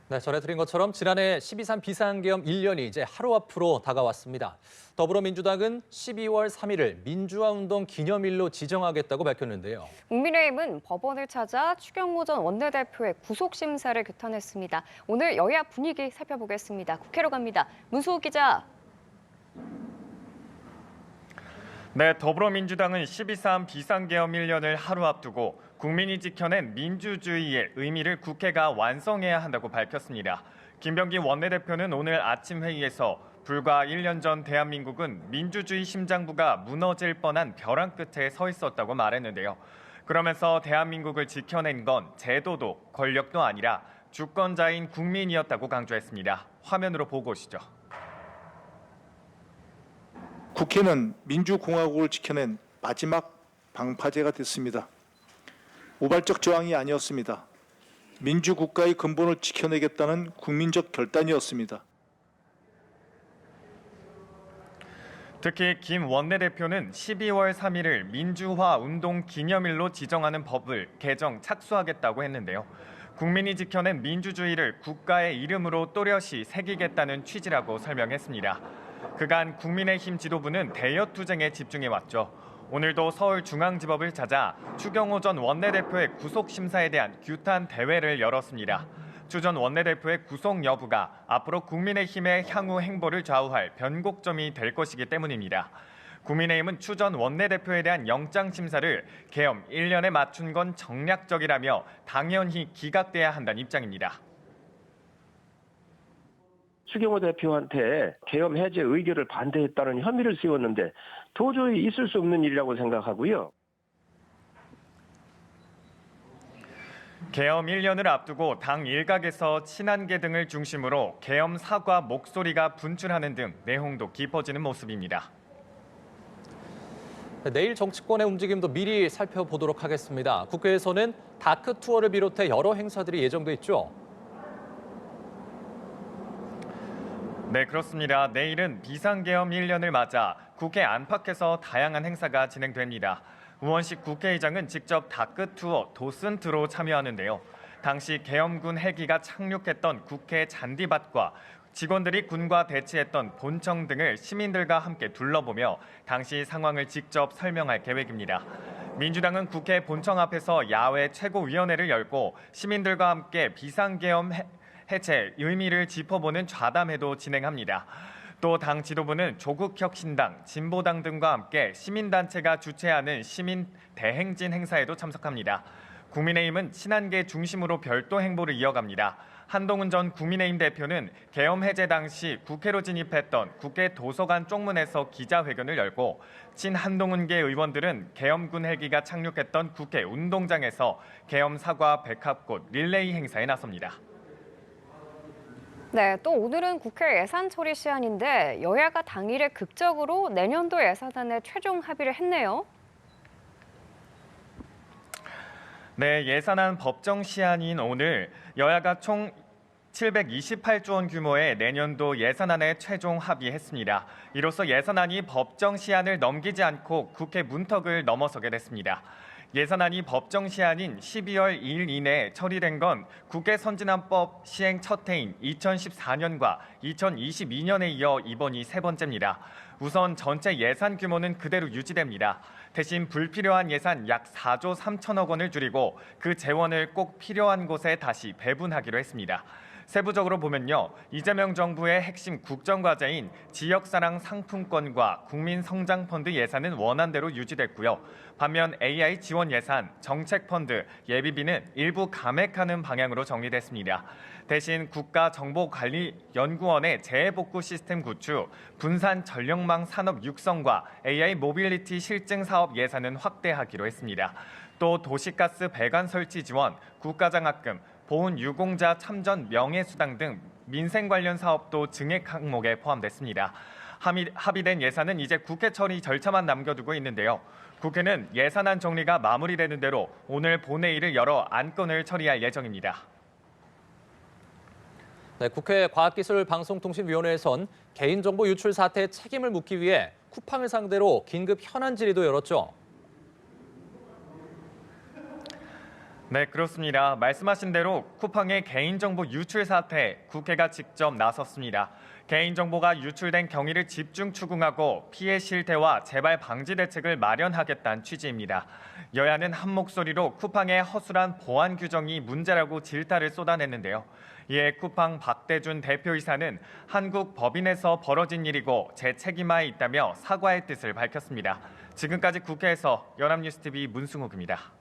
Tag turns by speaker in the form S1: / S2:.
S1: 네, 전해드린 것처럼 지난해 12.3 비상계엄 1년이 이제 하루 앞으로 다가왔습니다. 더불어민주당은 12월 3일을 민주화운동 기념일로 지정하겠다고 밝혔는데요.
S2: 국민의힘은 법원을 찾아 추경호 전 원내대표의 구속심사를 규탄했습니다. 오늘 여야 분위기 살펴보겠습니다. 국회로 갑니다. 문수호 기자.
S3: 네, 더불어민주당은 12.3 비상계엄 1년을 하루 앞두고 국민이 지켜낸 민주주의의 의미를 국회가 완성해야 한다고 밝혔습니다. 김병기 원내대표는 오늘 아침 회의에서 불과 1년 전 대한민국은 민주주의 심장부가 무너질 뻔한 벼랑 끝에 서 있었다고 말했는데요. 그러면서 대한민국을 지켜낸 건 제도도 권력도 아니라 주권자인 국민이었다고 강조했습니다. 화면으로 보고 오시죠.
S4: 국회는 민주공화국을 지켜낸 마지막 방파제가 됐습니다. 우발적 저항이 아니었습니다. 민주국가의 근본을 지켜내겠다는 국민적 결단이었습니다.
S3: 특히 김 원내대표는 12월 3일을 민주화 운동 기념일로 지정하는 법을 개정 착수하겠다고 했는데요. 국민이 지켜낸 민주주의를 국가의 이름으로 또렷이 새기겠다는 취지라고 설명했습니다. 그간 국민의힘 지도부는 대여 투쟁에 집중해왔죠. 오늘도 서울중앙지법을 찾아 추경호 전 원내대표의 구속심사에 대한 규탄 대회를 열었습니다. 추 전 원내대표의 구속 여부가 앞으로 국민의힘의 향후 행보를 좌우할 변곡점이 될 것이기 때문입니다. 국민의힘은 추 전 원내대표에 대한 영장심사를 계엄 1년에 맞춘 건 정략적이라며 당연히 기각돼야 한다는 입장입니다.
S5: 추경호 대표한테 계엄 해제 의결을 반대했다는 혐의를 씌웠는데 도저히 있을 수 없는 일이라고 생각하고요.
S3: 계엄 1년을 앞두고 당 일각에서 친한계 등을 중심으로 계엄 사과 목소리가 분출하는 등 내홍도 깊어지는 모습입니다.
S1: 내일 정치권의 움직임도 미리 살펴보도록 하겠습니다. 국회에서는 다크 투어를 비롯해 여러 행사들이 예정돼 있죠.
S3: 네, 그렇습니다. 내일은 비상계엄 1년을 맞아 국회 안팎에서 다양한 행사가 진행됩니다. 우원식 국회의장은 직접 다크 투어 도슨트로 참여하는데요. 당시 계엄군 헬기가 착륙했던 국회 잔디밭과 직원들이 군과 대치했던 본청 등을 시민들과 함께 둘러보며 당시 상황을 직접 설명할 계획입니다. 민주당은 국회 본청 앞에서 야외 최고위원회를 열고 시민들과 함께 비상계엄 해체 의미를 짚어보는 좌담회도 진행합니다. 또 당 지도부는 조국혁신당, 진보당 등과 함께 시민단체가 주최하는 시민 대행진 행사에도 참석합니다. 국민의힘은 친한계 중심으로 별도 행보를 이어갑니다. 한동훈 전 국민의힘 대표는 계엄 해제 당시 국회로 진입했던 국회 도서관 쪽문에서 기자회견을 열고 친한동훈계 의원들은 계엄군 헬기가 착륙했던 국회 운동장에서 계엄 사과 백합꽃 릴레이 행사에 나섭니다.
S2: 네, 또 오늘은 국회 예산 처리 시한인데 여야가 당일에 극적으로 내년도 예산안에 최종 합의를 했네요.
S3: 네, 예산안 법정 시한인 오늘 여야가 총 728조 원 규모의 내년도 예산안에 최종 합의했습니다. 이로써 예산안이 법정 시한을 넘기지 않고 국회 문턱을 넘어서게 됐습니다. 예산안이 법정 시한인 12월 2일 이내에 처리된 건 국회 선진화법 시행 첫 해인 2014년과 2022년에 이어 이번이 세 번째입니다. 우선 전체 예산 규모는 그대로 유지됩니다. 대신 불필요한 예산 약 4조 3천억 원을 줄이고 그 재원을 꼭 필요한 곳에 다시 배분하기로 했습니다. 세부적으로 보면요. 이재명 정부의 핵심 국정과제인 지역사랑 상품권과 국민성장펀드 예산은 원안대로 유지됐고요. 반면 AI 지원 예산, 정책펀드, 예비비는 일부 감액하는 방향으로 정리됐습니다. 대신 국가정보관리연구원의 재해복구 시스템 구축, 분산 전력망 산업 육성과 AI 모빌리티 실증 사업 예산은 확대하기로 했습니다. 또 도시가스 배관 설치 지원, 국가장학금, 보훈 유공자 참전 명예수당 등 민생 관련 사업도 증액 항목에 포함됐습니다. 합의된 예산은 이제 국회 처리 절차만 남겨두고 있는데요. 국회는 예산안 정리가 마무리되는 대로 오늘 본회의를 열어 안건을 처리할 예정입니다.
S1: 네, 국회 과학기술방송통신위원회에선 개인정보 유출 사태의 책임을 묻기 위해 쿠팡을 상대로 긴급 현안 질의도 열었죠.
S3: 네, 그렇습니다. 말씀하신 대로 쿠팡의 개인정보 유출 사태, 국회가 직접 나섰습니다. 개인정보가 유출된 경위를 집중 추궁하고 피해 실태와 재발 방지 대책을 마련하겠다는 취지입니다. 여야는 한 목소리로 쿠팡의 허술한 보안 규정이 문제라고 질타를 쏟아냈는데요. 이에 쿠팡 박대준 대표이사는 한국 법인에서 벌어진 일이고 제 책임하에 있다며 사과의 뜻을 밝혔습니다. 지금까지 국회에서 연합뉴스TV 문승욱입니다.